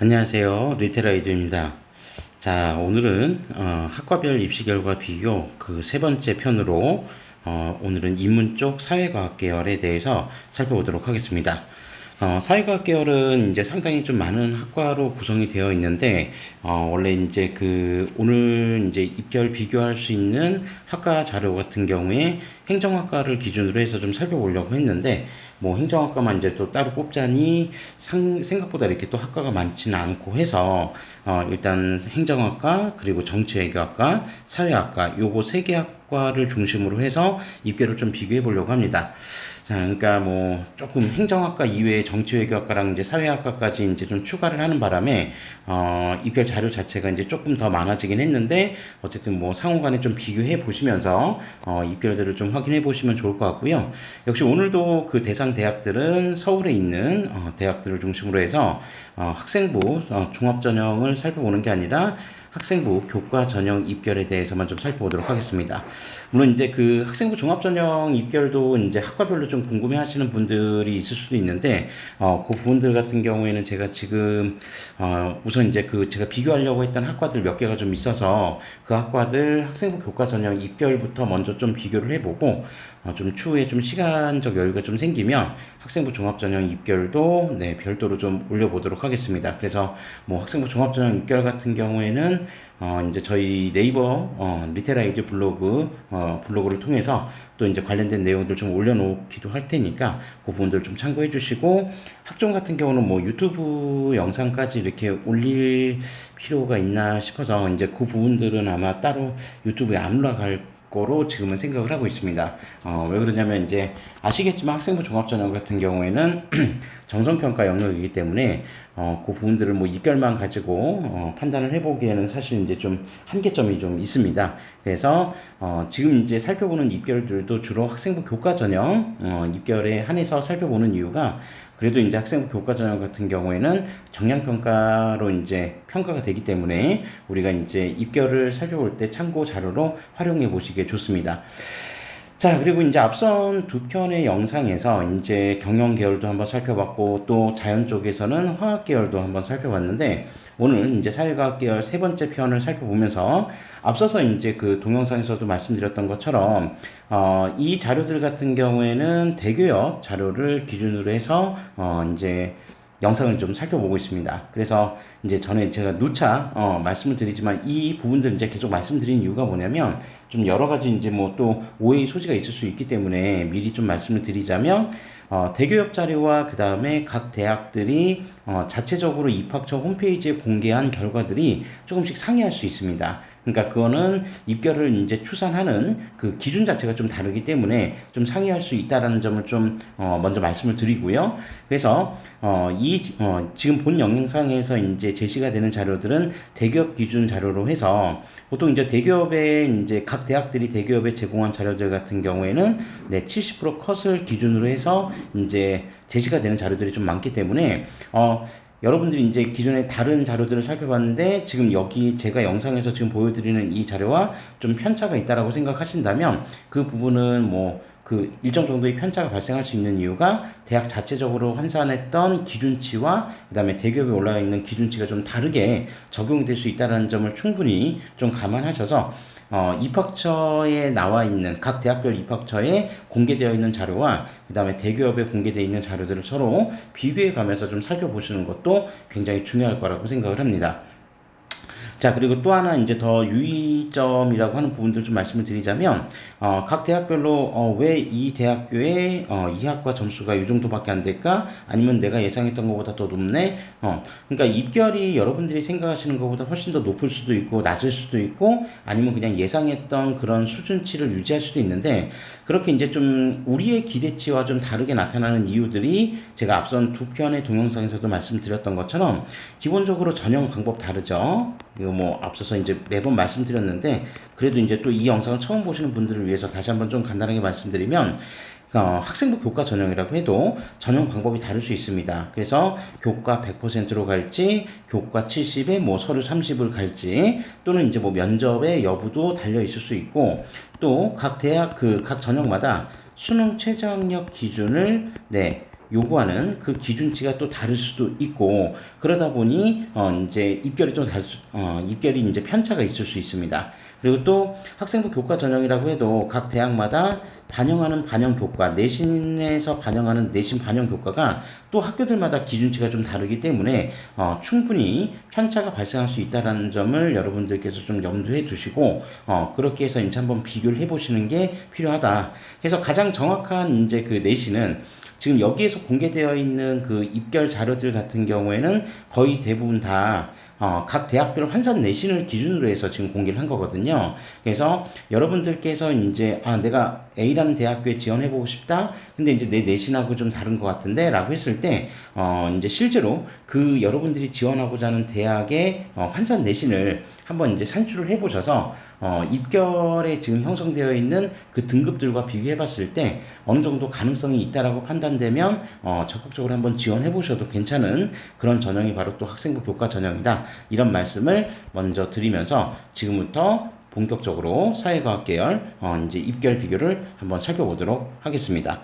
안녕하세요. 리테라이드입니다. 자, 오늘은 학과별 입시 결과 비교 그 세 번째 편으로 오늘은 인문 쪽 사회과학 계열에 대해서 살펴보도록 하겠습니다. 사회과학 계열은 이제 상당히 좀 많은 학과로 구성이 되어 있는데, 원래 이제 오늘 이제 입결 비교할 수 있는 학과 자료 같은 경우에 행정학과를 기준으로 해서 좀 살펴보려고 했는데, 뭐 행정학과만 이제 또 따로 뽑자니 생각보다 이렇게 또 학과가 많지는 않고 해서, 일단 행정학과, 그리고 정치외교학과, 사회학과, 요거 세 개 학과를 중심으로 해서 입결을 좀 비교해 보려고 합니다. 자, 그러니까 뭐 조금 행정학과 이외에 정치외교학과랑 이제 사회학과까지 이제 좀 추가를 하는 바람에 입결 자료 자체가 이제 조금 더 많아지긴 했는데, 어쨌든 뭐 상호간에 좀 비교해 보시면서 입결들을 좀 확인해 보시면 좋을 것 같고요. 역시 오늘도 그 대상 대학들은 서울에 있는 대학들을 중심으로 해서 학생부 종합 전형을 살펴보는 게 아니라 학생부 교과 전형 입결에 대해서만 좀 살펴보도록 하겠습니다. 물론 이제 그 학생부 종합 전형 입결도 이제 학과별로 좀 궁금해 하시는 분들이 있을 수도 있는데, 그 부분들 같은 경우에는 제가 지금, 우선 이제 그 제가 비교하려고 했던 학과들 몇 개가 좀 있어서 그 학과들 학생부 교과 전형 입결부터 먼저 좀 비교를 해보고, 좀 추후에 좀 시간적 여유가 좀 생기면 학생부 종합전형 입결도 네, 별도로 좀 올려보도록 하겠습니다. 그래서 뭐 학생부 종합전형 입결 같은 경우에는 이제 저희 네이버 리테라이드 블로그를 통해서 또 이제 관련된 내용들 좀 올려놓기도 할 테니까 그 부분들 좀 참고해 주시고, 학종 같은 경우는 뭐 유튜브 영상까지 이렇게 올릴 필요가 있나 싶어서 이제 그 부분들은 아마 따로 유튜브에 안 올라갈 거로 지금은 생각을 하고 있습니다. 왜 그러냐면 이제 아시겠지만 학생부 종합전형 같은 경우에는 정성평가 영역이기 때문에 그 부분들을 뭐 입결만 가지고 판단을 해보기에는 사실 이제 좀 한계점이 좀 있습니다. 그래서 지금 이제 살펴보는 입결들도 주로 학생부 교과 전형 입결에 한해서 살펴보는 이유가, 그래도 이제 학생부 교과 전형 같은 경우에는 정량평가로 이제 평가가 되기 때문에 우리가 이제 입결을 살펴볼 때 참고 자료로 활용해 보시기에 좋습니다. 자, 그리고 이제 앞선 두 편의 영상에서 이제 경영 계열도 한번 살펴봤고, 또 자연 쪽에서는 화학 계열도 한번 살펴봤는데, 오늘 이제 사회과학 계열 세 번째 편을 살펴보면서 앞서서 이제 그 동영상에서도 말씀드렸던 것처럼 이 자료들 같은 경우에는 대교역 자료를 기준으로 해서 이제 영상을 좀 살펴보고 있습니다. 그래서 이제 전에 제가 누차 말씀을 드리지만 이 부분들 이제 계속 말씀드린 이유가 뭐냐면, 좀 여러 가지 이제 뭐 또 오해의 소지가 있을 수 있기 때문에 미리 좀 말씀을 드리자면, 대교역 자료와 그 다음에 각 대학들이 자체적으로 입학처 홈페이지에 공개한 결과들이 조금씩 상이할 수 있습니다. 그러니까 그거는 입결을 이제 추산하는 그 기준 자체가 좀 다르기 때문에 좀 상이할 수 있다라는 점을 좀 먼저 말씀을 드리고요. 그래서 지금 본 영상에서 이제 제시가 되는 자료들은 대기업 기준 자료로 해서, 보통 이제 대기업에 이제 각 대학들이 대기업에 제공한 자료들 같은 경우에는 네, 70% 컷을 기준으로 해서 이제 제시가 되는 자료들이 좀 많기 때문에 여러분들이 이제 기존에 다른 자료들을 살펴봤는데 지금 여기 제가 영상에서 지금 보여드리는 이 자료와 좀 편차가 있다라고 생각하신다면, 그 부분은 뭐 그 일정 정도의 편차가 발생할 수 있는 이유가 대학 자체적으로 환산했던 기준치와 그 다음에 대기업에 올라와 있는 기준치가 좀 다르게 적용이 될 수 있다는 점을 충분히 좀 감안하셔서 입학처에 나와 있는 각 대학별 입학처에 공개되어 있는 자료와 그 다음에 대기업에 공개되어 있는 자료들을 서로 비교해 가면서 좀 살펴보시는 것도 굉장히 중요할 거라고 생각을 합니다. 자, 그리고 또 하나 이제 더 유의점이라고 하는 부분들 좀 말씀을 드리자면, 각 대학별로, 왜 이 대학교에, 이 학과 점수가 이 정도밖에 안 될까? 아니면 내가 예상했던 것보다 더 높네? 그러니까 입결이 여러분들이 생각하시는 것보다 훨씬 더 높을 수도 있고, 낮을 수도 있고, 아니면 그냥 예상했던 그런 수준치를 유지할 수도 있는데, 그렇게 이제 좀 우리의 기대치와 좀 다르게 나타나는 이유들이 제가 앞선 두 편의 동영상에서도 말씀드렸던 것처럼 기본적으로 전형 방법 다르죠. 이거 뭐 앞서서 이제 매번 말씀드렸는데, 그래도 이제 또 이 영상을 처음 보시는 분들을 위해서 다시 한번 좀 간단하게 말씀드리면, 학생부 교과 전형이라고 해도 전형 방법이 다를 수 있습니다. 그래서 교과 100%로 갈지, 교과 70에 뭐 서류 30을 갈지, 또는 이제 뭐 면접의 여부도 달려 있을 수 있고, 또 각 대학 각 전형마다 수능 최저학력 기준을 네, 요구하는 그 기준치가 또 다를 수도 있고, 그러다 보니 이제 입결이 이제 편차가 있을 수 있습니다. 그리고 또 학생부 교과 전형이라고 해도 각 대학마다 반영하는 반영 교과, 내신에서 반영하는 내신 반영 교과가 또 학교들마다 기준치가 좀 다르기 때문에 충분히 편차가 발생할 수 있다는 점을 여러분들께서 좀 염두해 두시고 그렇게 해서 이제 한번 비교를 해보시는 게 필요하다. 그래서 가장 정확한 이제 그 내신은 지금 여기에서 공개되어 있는 그 입결 자료들 같은 경우에는 거의 대부분 다 각 대학별 환산 내신을 기준으로 해서 지금 공개를 한 거거든요. 그래서 여러분들께서 이제 내가 A라는 대학교에 지원해보고 싶다. 근데 이제 내 내신하고 좀 다른 것 같은데 라고 했을 때 이제 실제로 그 여러분들이 지원하고자 하는 대학의 환산 내신을 한번 이제 산출을 해보셔서 입결에 지금 형성되어 있는 그 등급들과 비교해 봤을 때 어느 정도 가능성이 있다라고 판단되면 적극적으로 한번 지원해 보셔도 괜찮은 그런 전형이 바로 또 학생부 교과 전형이다. 이런 말씀을 먼저 드리면서 지금부터 본격적으로 사회과학 계열 이제 입결 비교를 한번 살펴보도록 하겠습니다.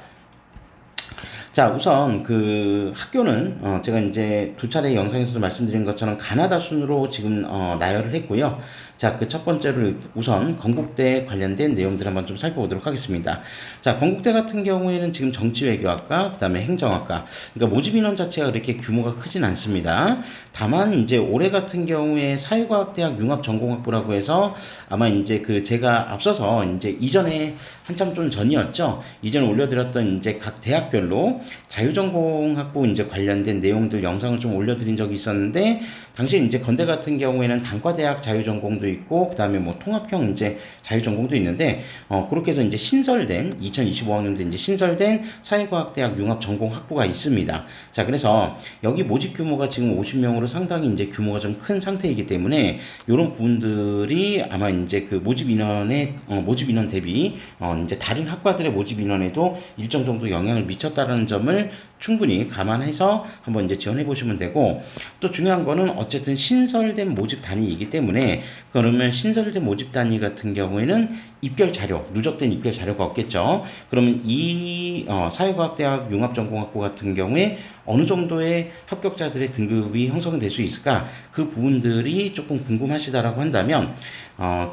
자, 우선 그 학교는 제가 이제 두 차례 영상에서도 말씀드린 것처럼 가나다 순으로 지금 나열을 했고요. 자, 그 첫 번째로 우선 건국대 관련된 내용들 한번 좀 살펴보도록 하겠습니다. 자, 건국대 같은 경우에는 지금 정치외교학과, 그 다음에 행정학과, 그러니까 모집 인원 자체가 그렇게 규모가 크진 않습니다. 다만 이제 올해 같은 경우에 사회과학대학 융합전공학부라고 해서 아마 이제 그 제가 앞서서 이제 이전에 한참 좀 전이었죠. 이전에 올려드렸던 이제 각 대학별로 자유전공학부 이제 관련된 내용들 영상을 좀 올려드린 적이 있었는데, 당시에 이제 건대 같은 경우에는 단과대학 자유전공도 있고, 그 다음에 뭐 통합형 이제 자유전공도 있는데, 그렇게 해서 이제 신설된 2025학년도 이제 신설된 사회과학대학 융합전공학부가 있습니다. 자, 그래서 여기 모집 규모가 지금 50명으로 상당히 이제 규모가 좀 큰 상태이기 때문에 이런 부분들이 아마 이제 그 모집 인원 대비 이제 다른 학과들의 모집 인원에도 일정 정도 영향을 미쳤다는 점을 충분히 감안해서 한번 이제 지원해 보시면 되고, 또 중요한 거는 어쨌든 신설된 모집 단위이기 때문에, 그러면 신설된 모집 단위 같은 경우에는 입결 자료, 누적된 입결 자료가 없겠죠. 그러면 이 사회과학대학 융합전공학부 같은 경우에 어느 정도의 합격자들의 등급이 형성될 수 있을까? 그 부분들이 조금 궁금하시다라고 한다면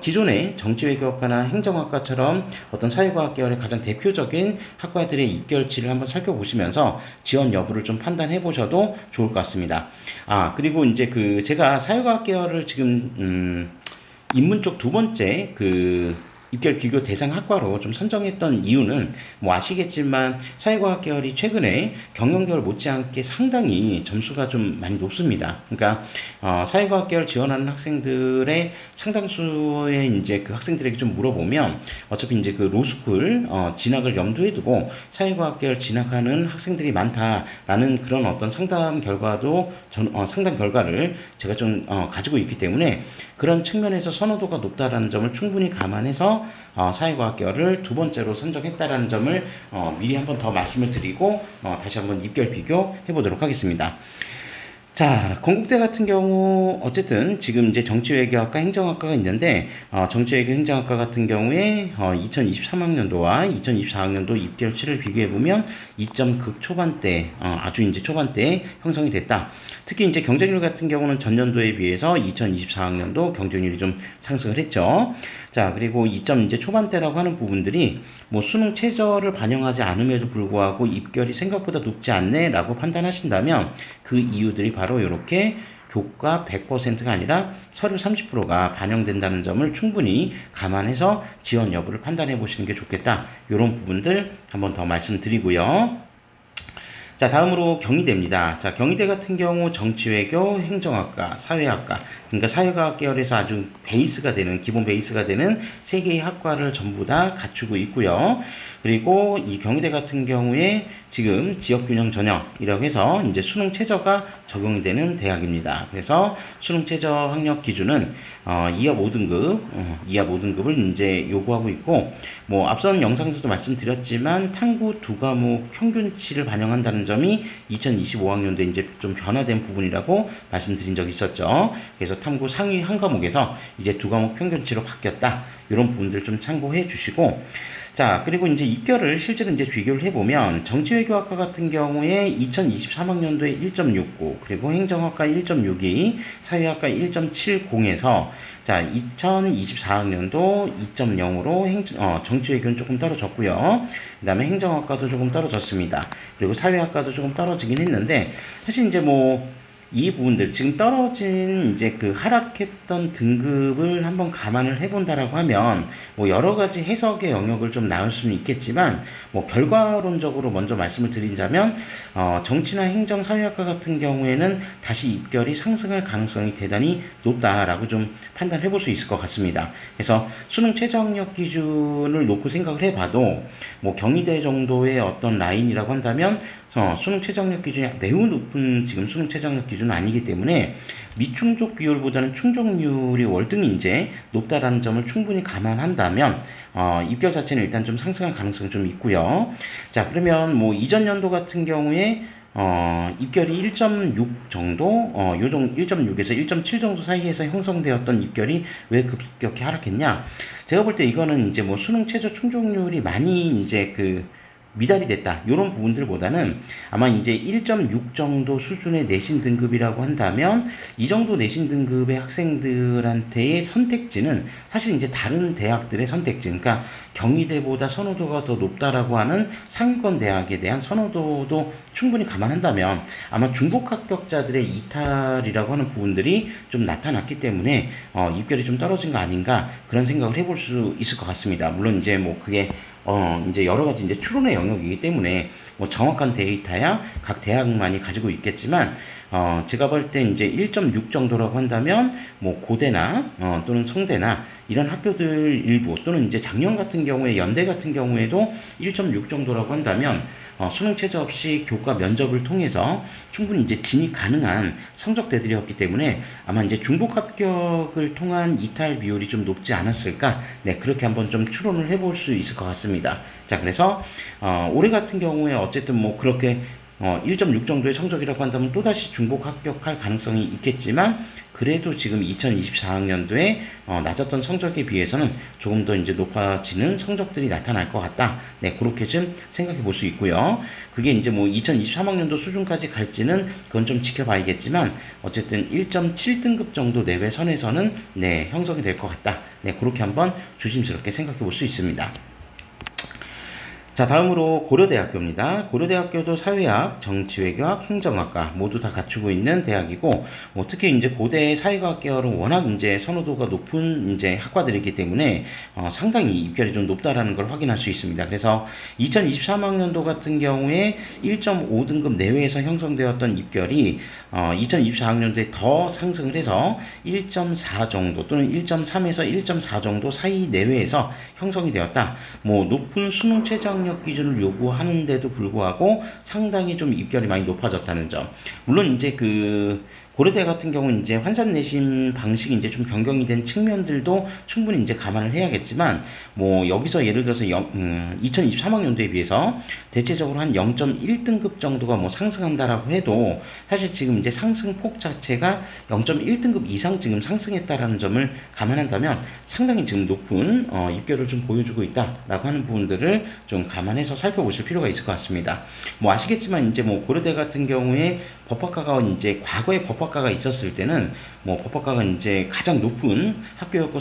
기존의 정치외교학과나 행정학과처럼 어떤 사회과학 계열의 가장 대표적인 학과들의 입결치를 한번 살펴보시면서 지원 여부를 좀 판단해 보셔도 좋을 것 같습니다. 그리고 이제 그 제가 사회과학 계열을 지금 인문 쪽 두 번째 그 입결 비교 대상 학과로 좀 선정했던 이유는 뭐 아시겠지만 사회과학 계열이 최근에 경영 계열 못지않게 상당히 점수가 좀 많이 높습니다. 그러니까 사회과학 계열 지원하는 학생들의 상당수의 이제 그 학생들에게 좀 물어보면 어차피 이제 그 로스쿨 진학을 염두에 두고 사회과학 계열 진학하는 학생들이 많다라는 그런 어떤 상담 결과를 제가 좀 가지고 있기 때문에 그런 측면에서 선호도가 높다라는 점을 충분히 감안해서 사회과학 계열을 두 번째로 선정했다라는 점을 미리 한번 더 말씀을 드리고 다시 한번 입결 비교해 보도록 하겠습니다. 자, 건국대 같은 경우 어쨌든 지금 이제 정치외교학과 행정학과가 있는데 정치외교 행정학과 같은 경우에 2023학년도와 2024학년도 입결치를 비교해 보면 2점 극초반대 아주 이제 초반대에 형성이 됐다. 특히 이제 경쟁률 같은 경우는 전년도에 비해서 2024학년도 경쟁률이 좀 상승을 했죠. 자, 그리고 2점 이제 초반대라고 하는 부분들이 뭐 수능 최저를 반영하지 않음에도 불구하고 입결이 생각보다 높지 않네라고 판단하신다면 그 이유들이 바로 이렇게 교과 100%가 아니라 서류 30%가 반영된다는 점을 충분히 감안해서 지원 여부를 판단해 보시는 게 좋겠다. 이런 부분들 한번 더 말씀드리고요. 자, 다음으로 경희대입니다. 자, 경희대 같은 경우 정치외교, 행정학과, 사회학과, 그러니까 사회과학 계열에서 아주 베이스가 되는, 기본 베이스가 되는 세 개의 학과를 전부 다 갖추고 있고요. 그리고 이 경희대 같은 경우에 지금 지역균형 전형이라고 해서 이제 수능 최저가 적용이 되는 대학입니다. 그래서 수능 최저 학력 기준은 이하 5등급을 이제 요구하고 있고, 뭐 앞선 영상에서도 말씀드렸지만 탐구 두 과목 평균치를 반영한다는 점이 2025학년도에 이제 좀 변화된 부분이라고 말씀드린 적이 있었죠. 그래서 탐구 상위 한 과목에서 이제 두 과목 평균치로 바뀌었다. 이런 부분들 좀 참고해 주시고, 자, 그리고 이제 입결을 실제로 이제 비교를 해보면 정치외교학과 같은 경우에 2023학년도에 1.69, 그리고 행정학과 1.62, 사회학과 1.70에서 자, 2024학년도 2.0으로 정치외교는 조금 떨어졌고요. 그 다음에 행정학과도 조금 떨어졌습니다. 그리고 사회학과도 조금 떨어지긴 했는데, 사실 이제 뭐, 이 부분들 지금 떨어진 이제 그 하락했던 등급을 한번 감안을 해본다라고 하면 뭐 여러 가지 해석의 영역을 좀 나올 수는 있겠지만 뭐 결과론적으로 먼저 말씀을 드리자면 정치나 행정 사회학과 같은 경우에는 다시 입결이 상승할 가능성이 대단히 높다라고 좀 판단해 볼 수 있을 것 같습니다. 그래서 수능 최저학력 기준을 놓고 생각을 해봐도 뭐 경희대 정도의 어떤 라인이라고 한다면 수능 최저학력 기준이 매우 높은 지금 수능 최저학력 기준은 아니기 때문에 미충족 비율보다는 충족률이 월등히 이제 높다라는 점을 충분히 감안한다면 입결 자체는 일단 좀 상승할 가능성이 좀 있고요. 자, 그러면 뭐 이전 연도 같은 경우에 입결이 1.6 정도, 요정 1.6에서 1.7 정도 사이에서 형성되었던 입결이 왜 급격히 하락했냐? 제가 볼 때 이거는 이제 뭐 수능 최저 충족률이 많이 이제 미달이 됐다. 이런 부분들보다는 아마 이제 1.6 정도 수준의 내신 등급이라고 한다면 이 정도 내신 등급의 학생들한테의 선택지는 사실 이제 다른 대학들의 선택지, 그러니까 경희대보다 선호도가 더 높다라고 하는 상위권 대학에 대한 선호도도 충분히 감안한다면 아마 중복 합격자들의 이탈이라고 하는 부분들이 좀 나타났기 때문에 입결이 좀 떨어진 거 아닌가 그런 생각을 해볼 수 있을 것 같습니다. 물론 이제 뭐 그게 이제 여러 가지 이제 추론의 영역이기 때문에 뭐 정확한 데이터야 각 대학만이 가지고 있겠지만, 제가 볼 때 이제 1.6 정도라고 한다면 뭐 고대나 또는 성대나 이런 학교들 일부 또는 이제 작년 같은 경우에 연대 같은 경우에도 1.6 정도라고 한다면 수능 최저 없이 교과 면접을 통해서 충분히 이제 진입 가능한 성적대들이었기 때문에 아마 이제 중복 합격을 통한 이탈 비율이 좀 높지 않았을까? 네, 그렇게 한번 좀 추론을 해볼 수 있을 것 같습니다. 자, 그래서 올해 같은 경우에 어쨌든 뭐 그렇게 1.6 정도의 성적이라고 한다면 또다시 중복 합격할 가능성이 있겠지만 그래도 지금 2024학년도에 낮았던 성적에 비해서는 조금 더 이제 높아지는 성적들이 나타날 것 같다. 네, 그렇게 좀 생각해 볼 수 있고요. 그게 이제 뭐 2023학년도 수준까지 갈지는 그건 좀 지켜봐야겠지만 어쨌든 1.7등급 정도 내외 선에서는 네, 형성이 될 것 같다. 네, 그렇게 한번 조심스럽게 생각해 볼 수 있습니다. 자, 다음으로 고려대학교입니다. 고려대학교도 사회학, 정치외교학, 행정학과 모두 다 갖추고 있는 대학이고, 뭐 특히 이제 고대 사회과학 계열은 워낙 이제 선호도가 높은 이제 학과들이기 때문에 상당히 입결이 좀 높다라는 걸 확인할 수 있습니다. 그래서 2023학년도 같은 경우에 1.5등급 내외에서 형성되었던 입결이 2024학년도에 더 상승을 해서 1.4 정도 또는 1.3에서 1.4 정도 사이 내외에서 형성이 되었다. 뭐 높은 수능 최저 학력 기준을 요구하는데도 불구하고 상당히 좀 입결이 많이 높아졌다는 점. 물론 이제 고려대 같은 경우는 이제 환산 내신 방식이 이제 좀 변경이 된 측면들도 충분히 이제 감안을 해야겠지만, 뭐 여기서 예를 들어서 2023학년도에 비해서 대체적으로 한 0.1등급 정도가 뭐 상승한다라고 해도 사실 지금 이제 상승폭 자체가 0.1등급 이상 지금 상승했다라는 점을 감안한다면 상당히 지금 높은 입결을 좀 보여주고 있다라고 하는 부분들을 좀 감안해서 살펴보실 필요가 있을 것 같습니다. 뭐 아시겠지만 이제 뭐 고려대 같은 경우에 법학과가 이제 과거에 법학과가 있었을 때는 뭐 법학과가 이제 가장 높은 학교였고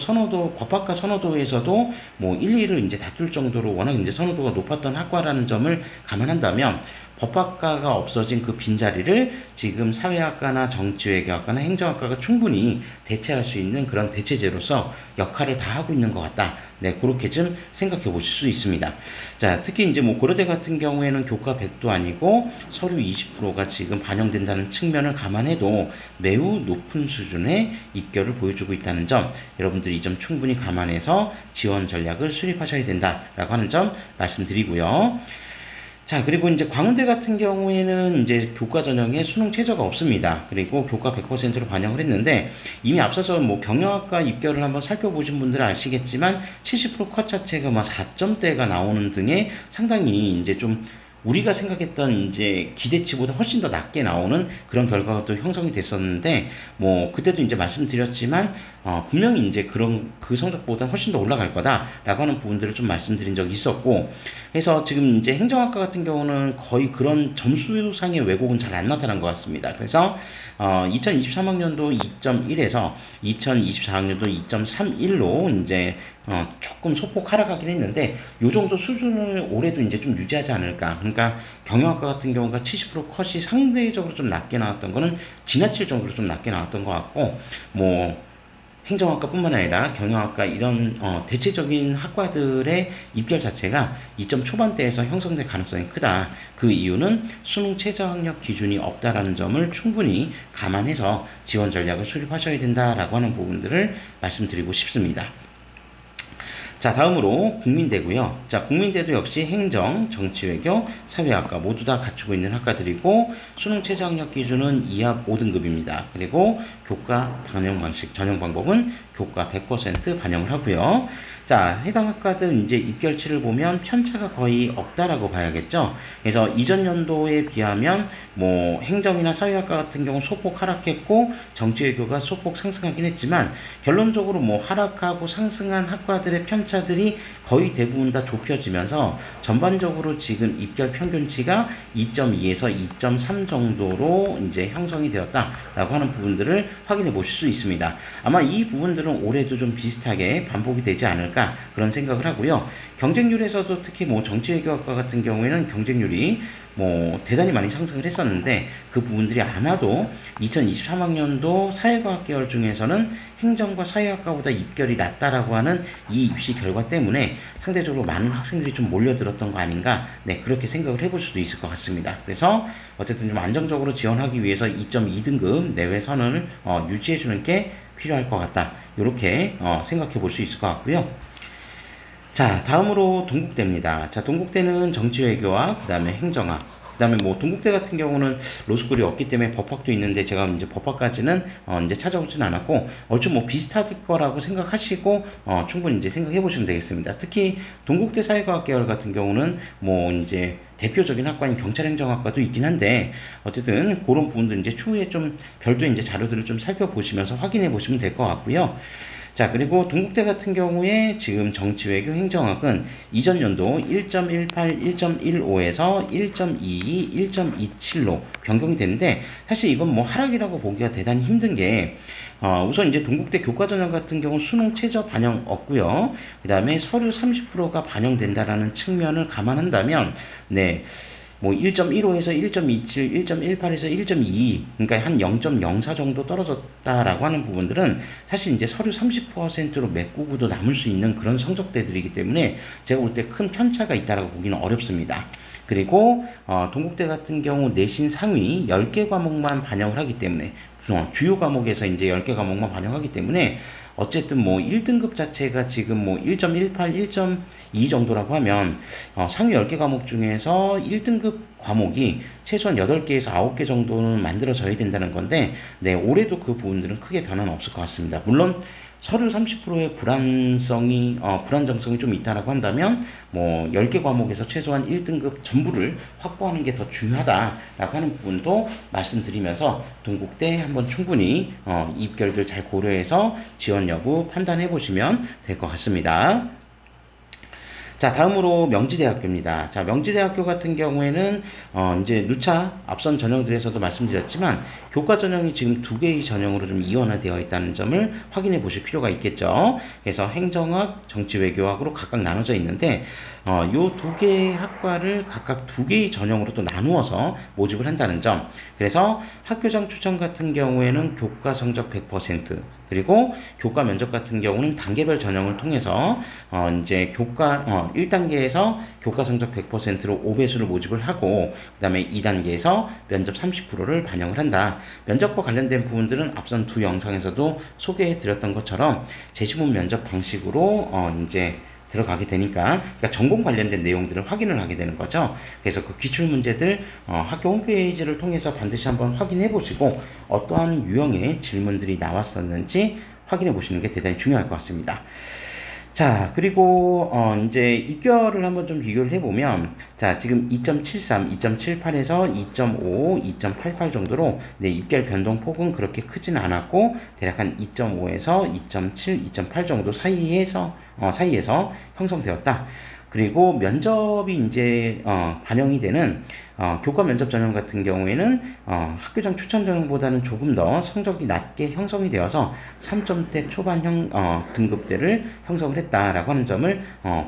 법학과 선호도에서도 뭐 1, 2를 이제 다툴 정도로 워낙 이제 선호도가 높았던 학과라는 점을 감안한다면 법학과가 없어진 그 빈자리를 지금 사회학과나 정치외교학과나 행정학과가 충분히 대체할 수 있는 그런 대체제로서 역할을 다 하고 있는 것 같다. 네, 그렇게 좀 생각해 보실 수 있습니다. 자, 특히 이제 뭐 고려대 같은 경우에는 교과 100도 아니고 서류 20%가 지금 반영된다는 측면을 감안해도 매우 높은 수준의 입결을 보여주고 있다는 점, 여러분들이 이 점 충분히 감안해서 지원 전략을 수립하셔야 된다라고 하는 점 말씀드리고요. 자, 그리고 이제 광운대 같은 경우에는 이제 교과 전형에 수능 최저가 없습니다. 그리고 교과 100%로 반영을 했는데 이미 앞서서 뭐 경영학과 입결을 한번 살펴보신 분들은 아시겠지만 70% 컷 자체가 막 4점대가 나오는 등의 상당히 이제 좀 우리가 생각했던 이제 기대치보다 훨씬 더 낮게 나오는 그런 결과가 또 형성이 됐었는데, 뭐 그때도 이제 말씀드렸지만 분명히 이제 그런 그 성적보다 훨씬 더 올라갈 거다라고 하는 부분들을 좀 말씀드린 적이 있었고, 그래서 지금 이제 행정학과 같은 경우는 거의 그런 점수상의 왜곡은 잘 안 나타난 것 같습니다. 그래서 2023학년도 2.1에서 2024학년도 2.31로 이제 조금 소폭 하락하긴 했는데, 요 정도 수준을 올해도 이제 좀 유지하지 않을까. 그러니까 경영학과 같은 경우가 70% 컷이 상대적으로 좀 낮게 나왔던 거는 지나칠 정도로 좀 낮게 나왔던 것 같고, 뭐 행정학과뿐만 아니라 경영학과 이런 대체적인 학과들의 입결 자체가 2점 초반대에서 형성될 가능성이 크다. 그 이유는 수능 최저 학력 기준이 없다라는 점을 충분히 감안해서 지원 전략을 수립하셔야 된다라고 하는 부분들을 말씀드리고 싶습니다. 자, 다음으로 국민대고요. 자, 국민대도 역시 행정, 정치외교, 사회학과 모두 다 갖추고 있는 학과들이고, 수능 최저 학력 기준은 2합 5등급입니다. 그리고 교과 반영 방식, 전형 방법은 교과 100% 반영을 하고요. 자, 해당 학과들 이제 입결치를 보면 편차가 거의 없다라고 봐야겠죠. 그래서 이전 연도에 비하면 뭐 행정이나 사회학과 같은 경우 소폭 하락했고, 정치외교가 소폭 상승하긴 했지만, 결론적으로 뭐 하락하고 상승한 학과들의 편차들이 거의 대부분 다 좁혀지면서 전반적으로 지금 입결 평균치가 2.2에서 2.3 정도로 이제 형성이 되었다라고 하는 부분들을 확인해 보실 수 있습니다. 아마 이 부분들은 올해도 좀 비슷하게 반복이 되지 않을까 그런 생각을 하고요. 경쟁률에서도 특히 뭐 정치외교학과 같은 경우에는 경쟁률이 뭐 대단히 많이 상승을 했었는데, 그 부분들이 아마도 2023학년도 사회과학 계열 중에서는 행정과 사회학과보다 입결이 낮다라고 하는 이 입시 결과 때문에 상대적으로 많은 학생들이 좀 몰려들었던 거 아닌가, 네, 그렇게 생각을 해볼 수도 있을 것 같습니다. 그래서 어쨌든 좀 안정적으로 지원하기 위해서 2.2등급 내외 선을 유지해주는 게 필요할 것 같다, 이렇게 생각해 볼 수 있을 것 같고요. 자, 다음으로 동국대입니다. 자, 동국대는 정치외교와 그 다음에 행정학, 그 다음에 뭐 동국대 같은 경우는 로스쿨이 없기 때문에 법학도 있는데, 제가 이제 법학까지는 이제 찾아오진 않았고, 얼추 뭐 비슷할 거라고 생각하시고 충분히 이제 생각해 보시면 되겠습니다. 특히 동국대 사회과학 계열 같은 경우는 뭐 이제 대표적인 학과인 경찰행정학과도 있긴 한데, 어쨌든 그런 부분들 이제 추후에 좀 별도의 이제 자료들을 좀 살펴보시면서 확인해 보시면 될 것 같고요. 자, 그리고 동국대 같은 경우에 지금 정치외교 행정학은 이전 연도 1.18, 1.15에서 1.22, 1.27로 변경이 됐는데, 사실 이건 뭐 하락이라고 보기가 대단히 힘든 게, 우선 이제 동국대 교과전형 같은 경우 수능 최저 반영 없고요. 그 다음에 서류 30%가 반영된다라는 측면을 감안한다면, 네, 뭐 1.15에서 1.27, 1.18에서 1.22, 그러니까 한 0.04 정도 떨어졌다라고 하는 부분들은 사실 이제 서류 30%로 메꾸고도 남을 수 있는 그런 성적대들이기 때문에 제가 볼 때 큰 편차가 있다라고 보기는 어렵습니다. 그리고 동국대 같은 경우 내신 상위 10개 과목만 반영을 하기 때문에, 주요 과목에서 이제 10개 과목만 반영하기 때문에, 어쨌든 뭐 1등급 자체가 지금 뭐 1.18, 1.2 정도라고 하면 상위 10개 과목 중에서 1등급 과목이 최소한 8개에서 9개 정도는 만들어져야 된다는 건데, 네, 올해도 그 부분들은 크게 변화는 없을 것 같습니다. 물론 서류 30%의 불안정성이 좀 있다라고 한다면, 뭐 10개 과목에서 최소한 1등급 전부를 확보하는 게 더 중요하다라고 하는 부분도 말씀드리면서, 동국대 한번 충분히 입결들 잘 고려해서 지원 여부 판단해 보시면 될 것 같습니다. 자, 다음으로 명지대학교입니다. 자, 명지대학교 같은 경우에는 이제 누차 앞선 전형들에서도 말씀드렸지만, 교과 전형이 지금 두 개의 전형으로 좀 이원화되어 있다는 점을 확인해 보실 필요가 있겠죠. 그래서 행정학, 정치외교학으로 각각 나눠져 있는데, 요 두 개의 학과를 각각 두 개의 전형으로 또 나누어서 모집을 한다는 점. 그래서 학교장 추천 같은 경우에는 교과 성적 100%, 그리고 교과 면접 같은 경우는 단계별 전형을 통해서 이제 교과 1단계에서 교과 성적 100%로 5배수를 모집을 하고, 그 다음에 2단계에서 면접 30%를 반영을 한다. 면접과 관련된 부분들은 앞선 두 영상에서도 소개해 드렸던 것처럼 제시문 면접 방식으로 이제 들어가게 되니까, 그러니까 전공 관련된 내용들을 확인을 하게 되는 거죠. 그래서 그 기출 문제들 학교 홈페이지를 통해서 반드시 한번 확인해 보시고, 어떠한 유형의 질문들이 나왔었는지 확인해 보시는 게 대단히 중요할 것 같습니다. 자, 그리고 이제 입결을 한번 좀 비교를 해보면, 자, 지금 2.73, 2.78에서 2.5, 2.88 정도로 네, 입결 변동폭은 그렇게 크진 않았고 대략 한 2.5에서 2.7, 2.8 정도 사이에서 형성되었다. 그리고 면접이 이제 반영이 되는 교과 면접 전형 같은 경우에는 학교장 추천 전형보다는 조금 더 성적이 낮게 형성이 되어서 3점대 초반 등급대를 형성을 했다라고 하는 점을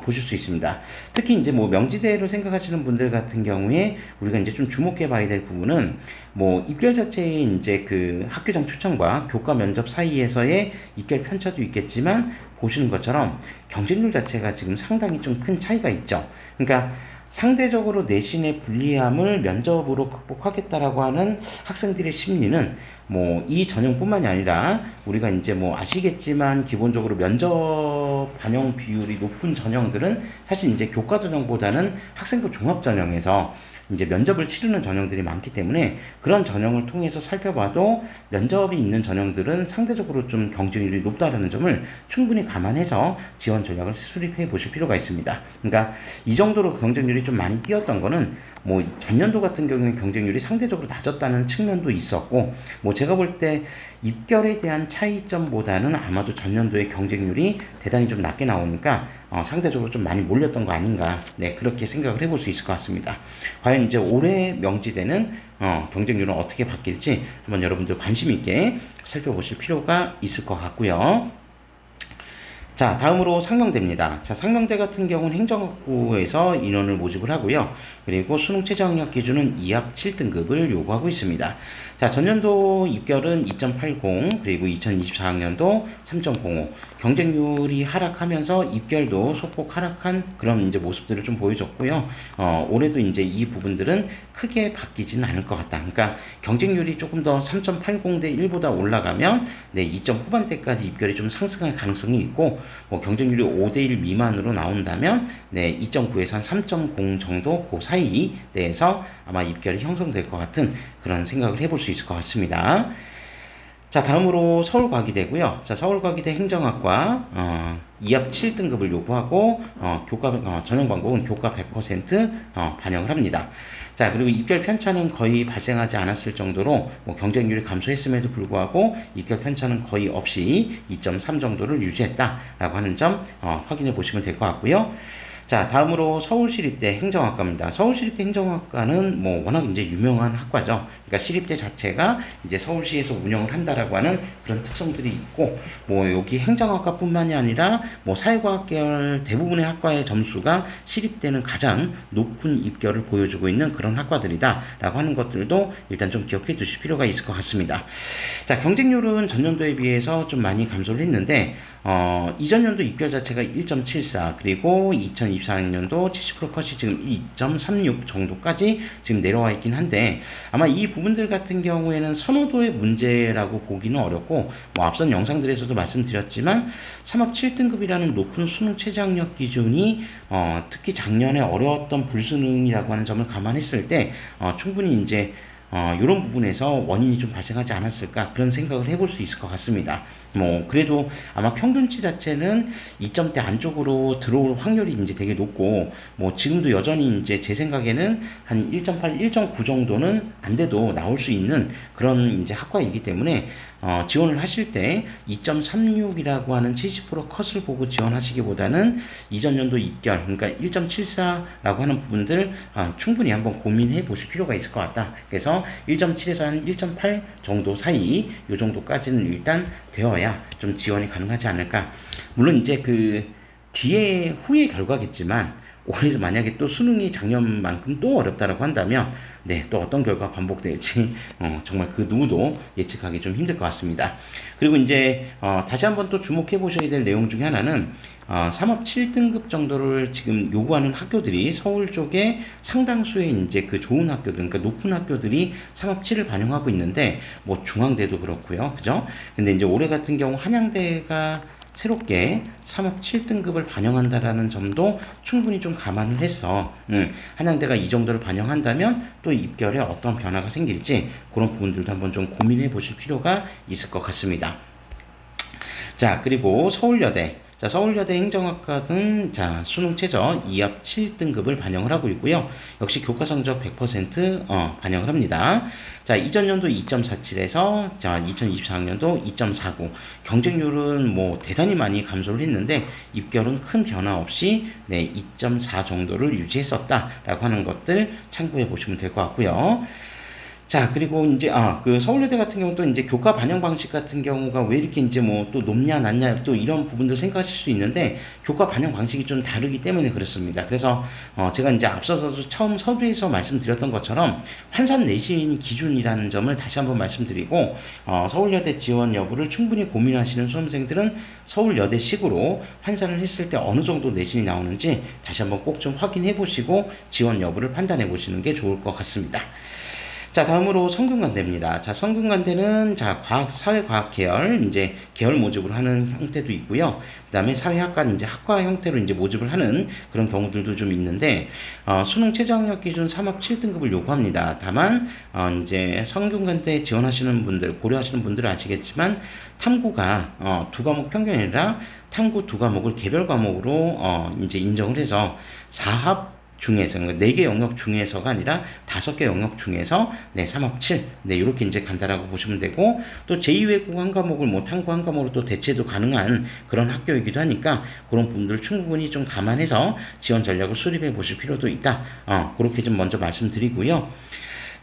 보실 수 있습니다. 특히 이제 뭐 명지대로 생각하시는 분들 같은 경우에 우리가 이제 좀 주목해 봐야 될 부분은 뭐 입결 자체의 이제 그 학교장 추천과 교과 면접 사이에서의 입결 편차도 있겠지만 보시는 것처럼 경쟁률 자체가 지금 상당히 좀 큰 차이가 있죠. 그러니까 상대적으로 내신의 불리함을 면접으로 극복하겠다라고 하는 학생들의 심리는 뭐 이 전형뿐만이 아니라 우리가 이제 뭐 아시겠지만 기본적으로 면접 반영 비율이 높은 전형들은 사실 이제 교과 전형보다는 학생부 종합 전형에서 이제 면접을 치르는 전형들이 많기 때문에 그런 전형을 통해서 살펴봐도 면접이 있는 전형들은 상대적으로 좀 경쟁률이 높다는 점을 충분히 감안해서 지원 전략을 수립해 보실 필요가 있습니다. 그러니까 이 정도로 경쟁률이 좀 많이 뛰었던 거는 뭐 전년도 같은 경우는 경쟁률이 상대적으로 낮았다는 측면도 있었고 뭐 제가 볼 때 입결에 대한 차이점보다는 아마도 전년도의 경쟁률이 대단히 좀 낮게 나오니까 상대적으로 좀 많이 몰렸던 거 아닌가, 네, 그렇게 생각을 해볼 수 있을 것 같습니다. 과연 이제 올해 명지대는 경쟁률은 어떻게 바뀔지 한번 여러분들 관심 있게 살펴보실 필요가 있을 것 같고요. 자, 다음으로 상명대입니다. 자, 상명대 같은 경우는 행정학부에서 인원을 모집을 하고요. 그리고 수능 최저학력 기준은 2합 7등급을 요구하고 있습니다. 자, 전년도 입결은 2.80, 그리고 2024학년도 3.05. 경쟁률이 하락하면서 입결도 소폭 하락한 그런 이제 모습들을 좀 보여줬고요. 올해도 이제 이 부분들은 크게 바뀌지는 않을 것 같다. 그러니까 경쟁률이 조금 더 3.80대 1보다 올라가면 네, 2점 후반대까지 입결이 좀 상승할 가능성이 있고 뭐 경쟁률이 5대1 미만으로 나온다면 네, 2.9에서 한 3.0 정도 그 사이 내에서 아마 입결이 형성될 것 같은 그런 생각을 해볼 수 있을 것 같습니다. 자, 다음으로 서울과기대고요. 자, 서울과기대 행정학과 2합 7등급을 요구하고 전형 방법은 교과 100% 반영을 합니다. 자, 그리고 입결 편차는 거의 발생하지 않았을 정도로 뭐 경쟁률이 감소했음에도 불구하고 입결 편차는 거의 없이 2.3 정도를 유지했다라고 하는 점 확인해 보시면 될 것 같고요. 자, 다음으로 서울시립대 행정학과입니다. 서울시립대 행정학과는 뭐 워낙 이제 유명한 학과죠. 그러니까 시립대 자체가 이제 서울시에서 운영을 한다라고 하는 그런 특성들이 있고, 뭐 여기 행정학과뿐만이 아니라 뭐 사회과학 계열 대부분의 학과의 점수가 시립대는 가장 높은 입결을 보여주고 있는 그런 학과들이다라고 하는 것들도 일단 좀 기억해 두실 필요가 있을 것 같습니다. 자, 경쟁률은 전년도에 비해서 좀 많이 감소를 했는데 이전 년도 입결 자체가 1.74, 그리고 2024학년도 70% 컷이 지금 2.36 정도까지 지금 내려와 있긴 한데 아마 이 부분들 같은 경우에는 선호도의 문제라고 보기는 어렵고 뭐 앞선 영상들에서도 말씀드렸지만 3합 7등급이라는 높은 수능 최저학력 기준이 특히 작년에 어려웠던 불수능이라고 하는 점을 감안했을 때 충분히 이제 이런 부분에서 원인이 좀 발생하지 않았을까 그런 생각을 해볼 수 있을 것 같습니다. 뭐 그래도 아마 평균치 자체는 2점대 안쪽으로 들어올 확률이 이제 되게 높고 뭐 지금도 여전히 이제 제 생각에는 한 1.8, 1.9 정도는 안 돼도 나올 수 있는 그런 이제 학과이기 때문에 지원을 하실 때 2.36이라고 하는 70% 컷을 보고 지원하시기보다는 이전 연도 입결, 그러니까 1.74라고 하는 부분들 충분히 한번 고민해 보실 필요가 있을 것 같다. 그래서 1.7에서 한 1.8 정도 사이, 요 정도까지는 일단 되어야 좀 지원이 가능하지 않을까. 물론 이제 그 뒤에 후의 결과겠지만 올해 만약에 또 수능이 작년만큼 또 어렵다라고 한다면 네, 또 어떤 결과가 반복될지 정말 그 누구도 예측하기 좀 힘들 것 같습니다. 그리고 이제 다시 한번 또 주목해 보셔야 될 내용 중에 하나는 3합 7등급 정도를 지금 요구하는 학교들이 서울 쪽에 상당수의 이제 그 좋은 학교들, 그러니까 높은 학교들이 3합 7을 반영하고 있는데 뭐 중앙대도 그렇고요, 그죠? 근데 이제 올해 같은 경우 한양대가 새롭게 3합 7등급을 반영한다라는 점도 충분히 좀 감안을 해서 한양대가 이 정도를 반영한다면 또 입결에 어떤 변화가 생길지 그런 부분들도 한번 좀 고민해 보실 필요가 있을 것 같습니다. 자, 그리고 서울여대. 자, 서울여대 행정학과는 자, 수능 최저 2합 7등급을 반영을 하고 있고요. 역시 교과 성적 100% 반영을 합니다. 자, 이전 연도 2.47에서 자, 2024학년도 2.49. 경쟁률은 뭐 대단히 많이 감소를 했는데 입결은 큰 변화 없이 네, 2.4 정도를 유지했었다라고 하는 것들 참고해 보시면 될 것 같고요. 자, 그리고 이제, 그 서울여대 같은 경우도 이제 교과 반영 방식 같은 경우가 왜 이렇게 이제 뭐 또 높냐, 낮냐, 또 이런 부분들 생각하실 수 있는데, 교과 반영 방식이 좀 다르기 때문에 그렇습니다. 그래서, 제가 이제 앞서서도 처음 서두에서 말씀드렸던 것처럼, 환산 내신 기준이라는 점을 다시 한번 말씀드리고, 서울여대 지원 여부를 충분히 고민하시는 수험생들은 서울여대식으로 환산을 했을 때 어느 정도 내신이 나오는지 다시 한번 꼭 좀 확인해 보시고, 지원 여부를 판단해 보시는 게 좋을 것 같습니다. 자, 다음으로 성균관대입니다. 자, 성균관대는 자, 사회과학 계열, 이제 계열 모집을 하는 형태도 있고요. 그 다음에 사회학과, 이제 학과 형태로 이제 모집을 하는 그런 경우들도 좀 있는데, 수능 최저학력 기준 3합 7등급을 요구합니다. 다만, 이제 성균관대 지원하시는 분들, 고려하시는 분들은 아시겠지만, 탐구가, 두 과목 평균이 아니라 탐구 두 과목을 개별 과목으로, 이제 인정을 해서 4합 중에서, 그러니까 4개 영역 중에서가 아니라 5개 영역 중에서, 네, 3합 7. 네, 이렇게 이제 간다라고 보시면 되고, 또 제2외국어 한 과목을 뭐 탐구 한 과목으로 또 대체도 가능한 그런 학교이기도 하니까, 그런 부분들 충분히 좀 감안해서 지원 전략을 수립해 보실 필요도 있다. 그렇게 좀 먼저 말씀드리고요.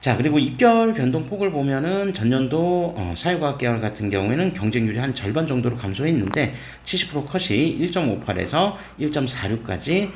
자, 그리고 입결 변동폭을 보면은 전년도 사회과학 계열 같은 경우에는 경쟁률이 한 절반 정도로 감소했는데 70% 컷이 1.58에서 1.46까지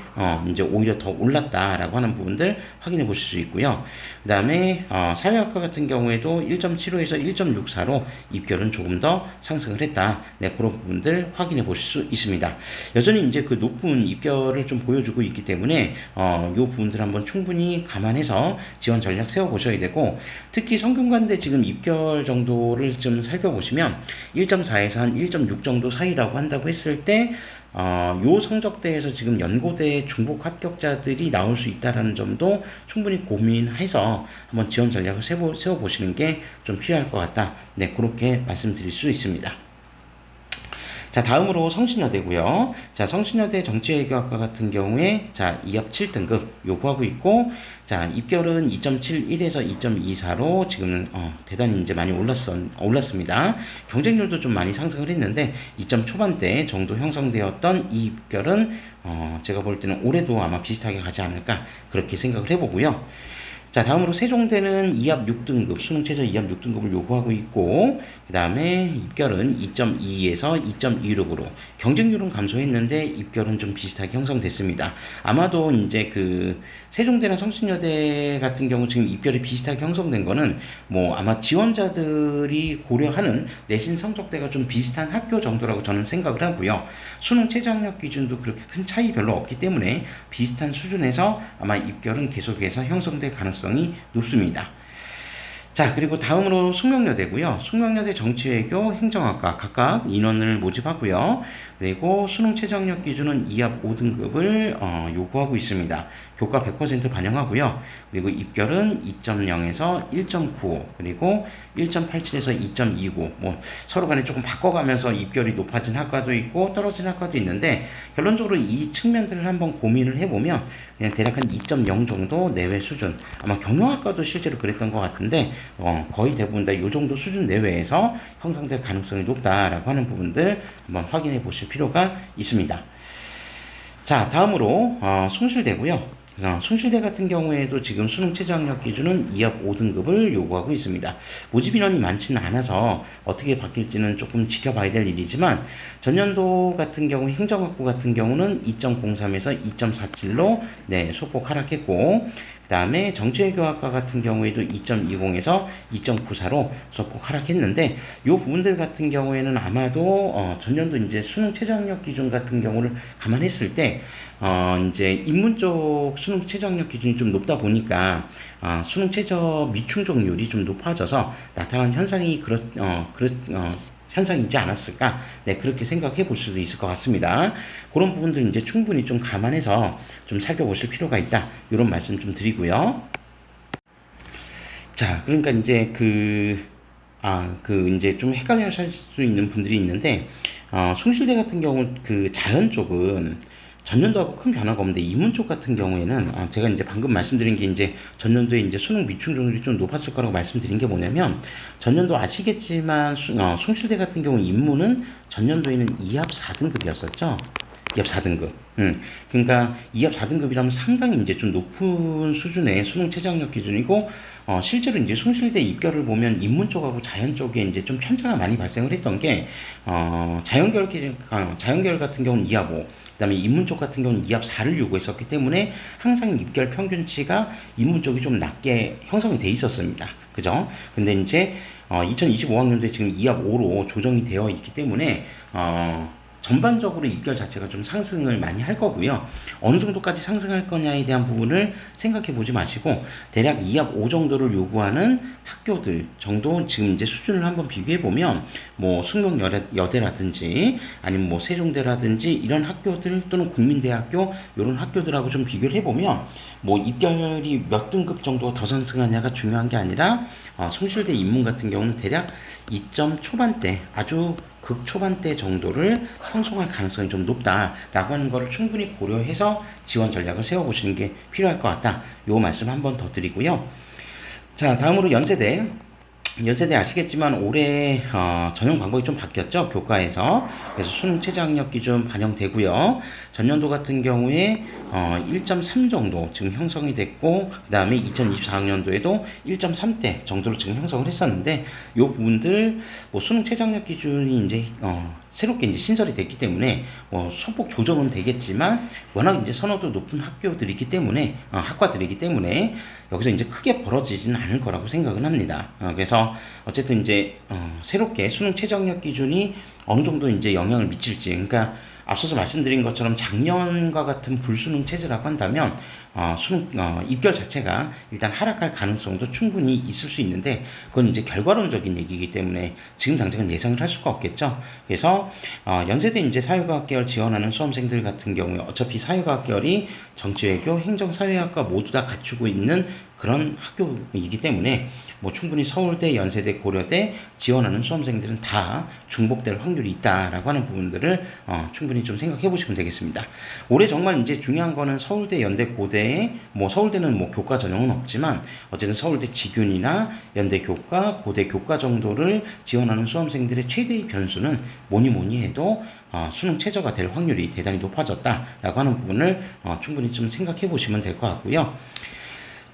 이제 오히려 더 올랐다라고 하는 부분들 확인해 보실 수 있고요. 그 다음에 사회학과 같은 경우에도 1.75에서 1.64로 입결은 조금 더 상승을 했다. 네, 그런 부분들 확인해 보실 수 있습니다. 여전히 이제 그 높은 입결을 좀 보여주고 있기 때문에 이 부분들 한번 충분히 감안해서 지원 전략 세워보셔야 되고, 특히 성균관대 지금 입결 정도를 좀 살펴보시면 1.4에서 한 1.6 정도 사이라고 한다고 했을 때 요 성적대에서 지금 연고대 중복 합격자들이 나올 수 있다는 점도 충분히 고민해서 한번 지원 전략을 세워보시는 게 좀 필요할 것 같다. 네, 그렇게 말씀드릴 수 있습니다. 자, 다음으로 성신여대고요. 자, 성신여대 정치외교학과 같은 경우에 자, 2합 7등급 요구하고 있고, 자, 입결은 2.71에서 2.24로 지금은 대단히 이제 많이 올랐습니다. 경쟁률도 좀 많이 상승을 했는데 2점 초반대 정도 형성되었던 이 입결은 제가 볼 때는 올해도 아마 비슷하게 가지 않을까 그렇게 생각을 해보고요. 자, 다음으로 세종대는 2합 6등급, 수능 최저 2합 6등급을 요구하고 있고, 그 다음에 입결은 2.2에서 2.26으로, 경쟁률은 감소했는데 입결은 좀 비슷하게 형성됐습니다. 아마도 이제 그 세종대나 성신여대 같은 경우 지금 입결이 비슷하게 형성된 거는 뭐 아마 지원자들이 고려하는 내신 성적대가 좀 비슷한 학교 정도라고 저는 생각을 하고요. 수능 최저학력 기준도 그렇게 큰 차이 별로 없기 때문에 비슷한 수준에서 아마 입결은 계속해서 형성될 가능성이 높습니다. 자, 그리고 다음으로 숙명여대고요. 숙명여대 정치외교 행정학과 각각 인원을 모집하고요. 그리고 수능 최저학력 기준은 2합 5등급을 요구하고 있습니다. 교과 100% 반영하고요. 그리고 입결은 2.0에서 1.95, 그리고 1.87에서 2.29. 뭐 서로 간에 조금 바꿔가면서 입결이 높아진 학과도 있고 떨어진 학과도 있는데, 결론적으로 이 측면들을 한번 고민을 해보면 그냥 대략 한 2.0 정도 내외 수준. 아마 경영학과도 실제로 그랬던 것 같은데 거의 대부분 다 이 정도 수준 내외에서 형성될 가능성이 높다라고 하는 부분들 한번 확인해 보실 필요가 있습니다. 자, 다음으로 숭실대고요. 숭실대 같은 경우에도 지금 수능 최저학력 기준은 2합 5등급을 요구하고 있습니다. 모집 인원이 많지는 않아서 어떻게 바뀔지는 조금 지켜봐야 될 일이지만, 전년도 같은 경우 행정학부 같은 경우는 2.03에서 2.47로 네, 소폭 하락했고, 그 다음에 정치외교학과 같은 경우에도 2.20에서 2.94로 소폭 하락했는데, 이 부분들 같은 경우에는 아마도 전년도 이제 수능 최저학력 기준 같은 경우를 감안했을 때 이제 인문 쪽 수능 최저학력 기준이 좀 높다 보니까 수능 최저 미충족률이 좀 높아져서 나타난 현상이 현상이지 않았을까? 네, 그렇게 생각해 볼 수도 있을 것 같습니다. 그런 부분들 이제 충분히 좀 감안해서 좀 살펴보실 필요가 있다. 이런 말씀 좀 드리고요. 자, 그러니까 이제 이제 좀 헷갈려 할 수 있는 분들이 있는데, 숭실대 같은 경우 그 자연 쪽은 전년도하고 큰 변화가 없는데, 인문 쪽 같은 경우에는, 제가 이제 방금 말씀드린 게 이제 전년도에 이제 수능 미충 확률이 좀 높았을 거라고 말씀드린 게 뭐냐면, 전년도 아시겠지만, 숭실대 같은 경우 인문은 전년도에는 2합 4등급이었었죠. 2합 4등급. 그러니까 2합 4등급이라면 상당히 이제 좀 높은 수준의 수능 최저학력 기준이고, 실제로 이제 숭실대 입결을 보면 인문 쪽하고 자연 쪽에 이제 좀 편차가 많이 발생을 했던 게, 자연계열 같은 경우는 2합 5, 그다음에 인문 쪽 같은 경우는 2합 4를 요구했었기 때문에 항상 입결 평균치가 인문 쪽이 좀 낮게 형성이 돼 있었습니다. 그죠? 근데 이제 2025학년도에 지금 2합 5로 조정이 되어 있기 때문에 전반적으로 입결 자체가 좀 상승을 많이 할 거고요. 어느 정도까지 상승할 거냐에 대한 부분을 생각해 보지 마시고, 대략 2합 5 정도를 요구하는 학교들 정도 지금 이제 수준을 한번 비교해 보면, 뭐 숙명여대라든지 아니면 뭐 세종대라든지 이런 학교들, 또는 국민대학교 이런 학교들하고 좀 비교를 해보면, 뭐 입결이 몇 등급 정도가 더 상승하냐가 중요한 게 아니라, 숭실대 인문 같은 경우는 대략 2점 초반대, 아주 극초반대 정도를 형성할 가능성이 좀 높다라고 하는 것을 충분히 고려해서 지원 전략을 세워보시는 게 필요할 것 같다. 요 말씀 한 번 더 드리고요. 자, 다음으로 연세대. 연세대 아시겠지만 올해 전형 방법이 좀 바뀌었죠, 교과에서. 그래서 수능 최저학력 기준 반영되고요. 전년도 같은 경우에 1.3 정도 지금 형성이 됐고, 그 다음에 2024학년도에도 1.3대 정도로 지금 형성을 했었는데, 요 부분들 뭐 수능 최저학력 기준이 이제 새롭게 이제 신설이 됐기 때문에 소폭 조정은 되겠지만, 워낙 이제 선호도 높은 학교들이기 때문에, 학과들이기 때문에 여기서 이제 크게 벌어지지는 않을 거라고 생각은 합니다. 그래서 어쨌든 이제 새롭게 수능 최저학력 기준이 어느 정도 이제 영향을 미칠지, 그러니까 앞서서 말씀드린 것처럼 작년과 같은 불수능 체제라고 한다면 수능 입결 자체가 일단 하락할 가능성도 충분히 있을 수 있는데, 그건 이제 결과론적인 얘기이기 때문에 지금 당장은 예상을 할 수가 없겠죠. 그래서 연세대 이제 사회과학 계열 지원하는 수험생들 같은 경우에 어차피 사회과학 계열이 정치외교, 행정사회학과 모두 다 갖추고 있는 그런 학교이기 때문에 뭐 충분히 서울대, 연세대, 고려대 지원하는 수험생들은 다 중복될 확률이 있다라고 하는 부분들을 충분히 좀 생각해 보시면 되겠습니다. 올해 정말 이제 중요한 거는 서울대, 연대, 고대에, 뭐 서울대는 뭐 교과 전형은 없지만 어쨌든 서울대 지균이나 연대 교과, 고대 교과 정도를 지원하는 수험생들의 최대의 변수는 뭐니 해도 수능 최저가 될 확률이 대단히 높아졌다라고 하는 부분을 충분히 좀 생각해 보시면 될 것 같고요.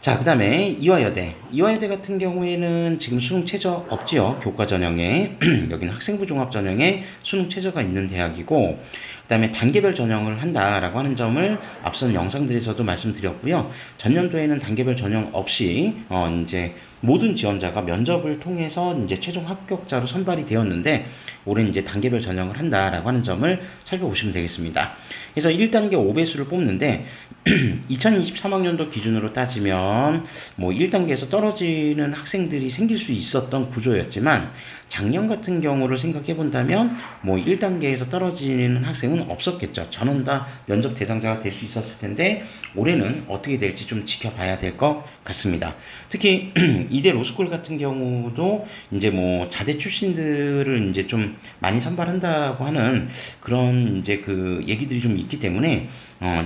자, 그 다음에 이화여대. 이화여대 같은 경우에는 지금 수능 최저 없지요. 교과 전형에. 여기는 학생부 종합 전형에 수능 최저가 있는 대학이고, 그 다음에 단계별 전형을 한다라고 하는 점을 앞선 영상들에서도 말씀드렸고요. 전년도에는 단계별 전형 없이, 이제 모든 지원자가 면접을 통해서 이제 최종 합격자로 선발이 되었는데, 올해는 이제 단계별 전형을 한다라고 하는 점을 살펴보시면 되겠습니다. 그래서 1단계 5배수를 뽑는데, 2023학년도 기준으로 따지면 뭐 1단계에서 떨어지는 학생들이 생길 수 있었던 구조였지만, 작년 같은 경우를 생각해 본다면 뭐 1단계에서 떨어지는 학생은 없었겠죠. 전원 다 면접 대상자가 될 수 있었을 텐데, 올해는 어떻게 될지 좀 지켜봐야 될 것 같습니다. 특히 이대 로스쿨 같은 경우도 이제 뭐 자대 출신들을 이제 좀 많이 선발한다고 하는 그런 이제 그 얘기들이 좀 있기 때문에,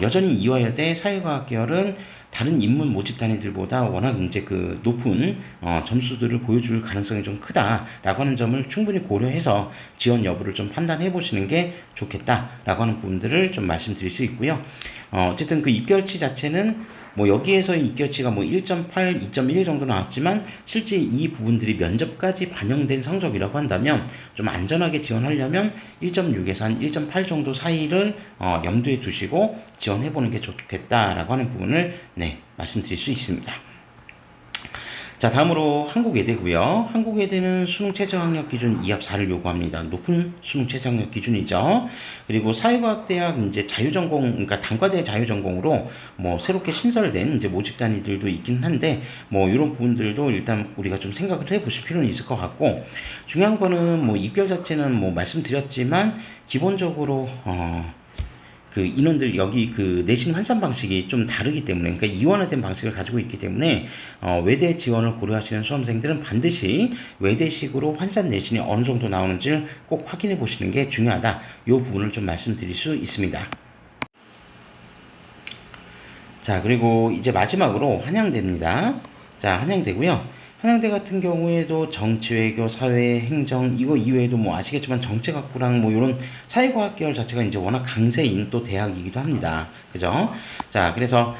여전히 이화여대 사회과학 계열은 다른 인문 모집 단위들보다 워낙 이제 그 높은 점수들을 보여줄 가능성이 좀 크다라고 하는 점을 충분히 고려해서 지원 여부를 좀 판단해 보시는 게 좋겠다라고 하는 부분들을 좀 말씀드릴 수 있고요. 어쨌든 그 입결치 자체는 뭐 여기에서 입결치가 뭐 1.8, 2.1 정도 나왔지만, 실제 이 부분들이 면접까지 반영된 성적이라고 한다면 좀 안전하게 지원하려면 1.6에서 한 1.8 정도 사이를 염두에 두시고 지원해보는 게 좋겠다라고 하는 부분을 말씀드릴 수 있습니다. 자, 다음으로 한국외대고요. 한국외대는 수능 최저학력 기준 2합 4를 요구합니다. 높은 수능 최저학력 기준이죠. 그리고 사회과학대학 이제 자유전공, 그러니까 단과대 자유전공으로 뭐 새롭게 신설된 이제 모집 단위들도 있긴 한데, 뭐 이런 부분들도 일단 우리가 좀 생각을 해보실 필요는 있을 것 같고, 중요한 거는 뭐 입결 자체는 뭐 말씀드렸지만 기본적으로 그 인원들 여기 그 내신 환산 방식이 좀 다르기 때문에, 그러니까 이원화된 방식을 가지고 있기 때문에 외대 지원을 고려하시는 수험생들은 반드시 외대식으로 환산 내신이 어느 정도 나오는지를 꼭 확인해 보시는 게 중요하다. 이 부분을 좀 말씀드릴 수 있습니다. 자, 그리고 이제 마지막으로 한양대입니다. 자, 한양대고요. 한양대 같은 경우에도 정치, 외교, 사회, 행정 이거 이외에도 뭐 아시겠지만 정책학부랑 뭐 이런 사회과학 계열 자체가 이제 워낙 강세인 또 대학이기도 합니다. 그죠? 자, 그래서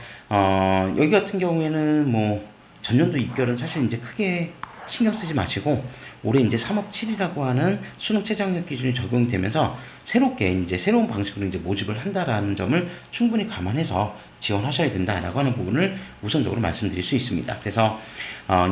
여기 같은 경우에는 뭐 전년도 입결은 사실 이제 크게 신경 쓰지 마시고 올해 이제 3업 7이라고 하는 수능 최저학력 기준이 적용이 되면서 새롭게 이제 새로운 방식으로 이제 모집을 한다라는 점을 충분히 감안해서 지원하셔야 된다라고 하는 부분을 우선적으로 말씀드릴 수 있습니다. 그래서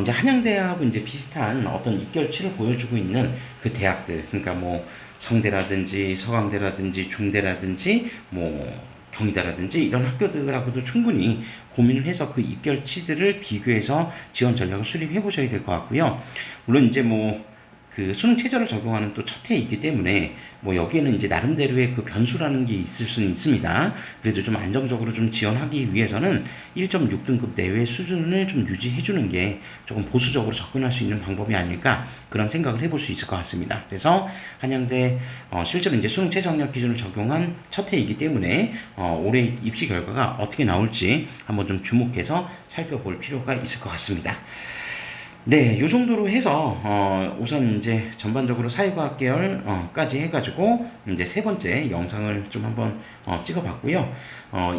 이제 한양대하고 이제 비슷한 어떤 입결치를 보여주고 있는 그 대학들, 그러니까 뭐 성대라든지 서강대라든지 중대라든지 뭐 경희대라든지 이런 학교들하고도 충분히 고민을 해서 그 입결치들을 비교해서 지원 전략을 수립해 보셔야 될 것 같고요. 물론 이제 뭐 그 수능 최저를 적용하는 또 첫 해이기 때문에 뭐 여기에는 이제 나름대로의 그 변수라는 게 있을 수는 있습니다. 그래도 좀 안정적으로 좀 지원하기 위해서는 1.6등급 내외 수준을 좀 유지해 주는 게 조금 보수적으로 접근할 수 있는 방법이 아닐까 그런 생각을 해볼 수 있을 것 같습니다. 그래서 한양대 실제로 이제 수능 최저학력 기준을 적용한 첫 해이기 때문에 올해 입시 결과가 어떻게 나올지 한번 좀 주목해서 살펴볼 필요가 있을 것 같습니다. 네, 요 정도로 해서 우선 이제 전반적으로 사회과학 계열까지 해가지고 이제 세 번째 영상을 좀 한번 찍어봤고요.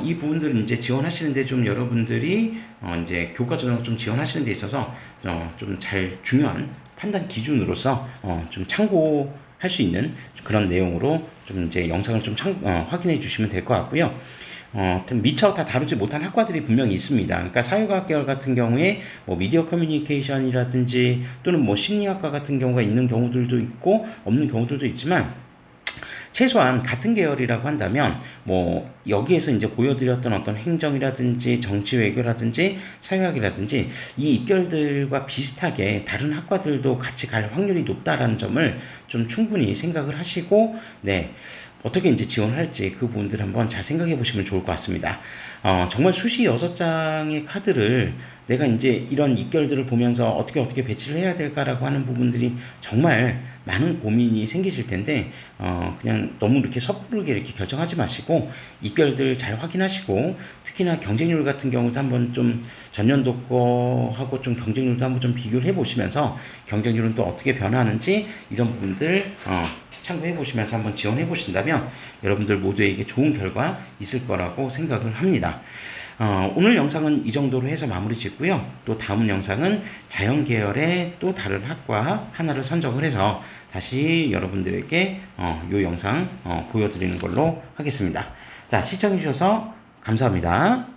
이 부분들은 이제 지원하시는데 좀 여러분들이 이제 교과전형 좀 지원하시는 데 있어서 좀 잘 중요한 판단 기준으로서 좀 참고할 수 있는 그런 내용으로 좀 이제 영상을 좀 확인해 주시면 될 것 같고요. 미처 다 다루지 못한 학과들이 분명히 있습니다. 그러니까 사회과학 계열 같은 경우에 뭐 미디어 커뮤니케이션이라든지 또는 뭐 심리학과 같은 경우가 있는 경우들도 있고 없는 경우들도 있지만 최소한 같은 계열이라고 한다면 뭐 여기에서 이제 보여드렸던 어떤 행정이라든지 정치 외교라든지 사회학이라든지 이 입결들과 비슷하게 다른 학과들도 같이 갈 확률이 높다라는 점을 좀 충분히 생각을 하시고 네. 어떻게 이제 지원할지 그 부분들 한번 잘 생각해 보시면 좋을 것 같습니다. 정말 수시 6장의 카드를 내가 이제 이런 입결들을 보면서 어떻게 배치를 해야 될까라고 하는 부분들이 정말 많은 고민이 생기실 텐데, 그냥 너무 이렇게 섣부르게 이렇게 결정하지 마시고, 입결들 잘 확인하시고, 특히나 경쟁률 같은 경우도 한번 좀 전년도 거하고 좀 경쟁률도 한번 좀 비교를 해 보시면서, 경쟁률은 또 어떻게 변하는지, 이런 부분들, 참고해 보시면서 한번 지원해 보신다면 여러분들 모두에게 좋은 결과 있을 거라고 생각을 합니다. 오늘 영상은 이 정도로 해서 마무리 짓고요. 또 다음 영상은 자연 계열의 또 다른 학과 하나를 선정을 해서 다시 여러분들에게 이 영상 보여드리는 걸로 하겠습니다. 자, 시청해 주셔서 감사합니다.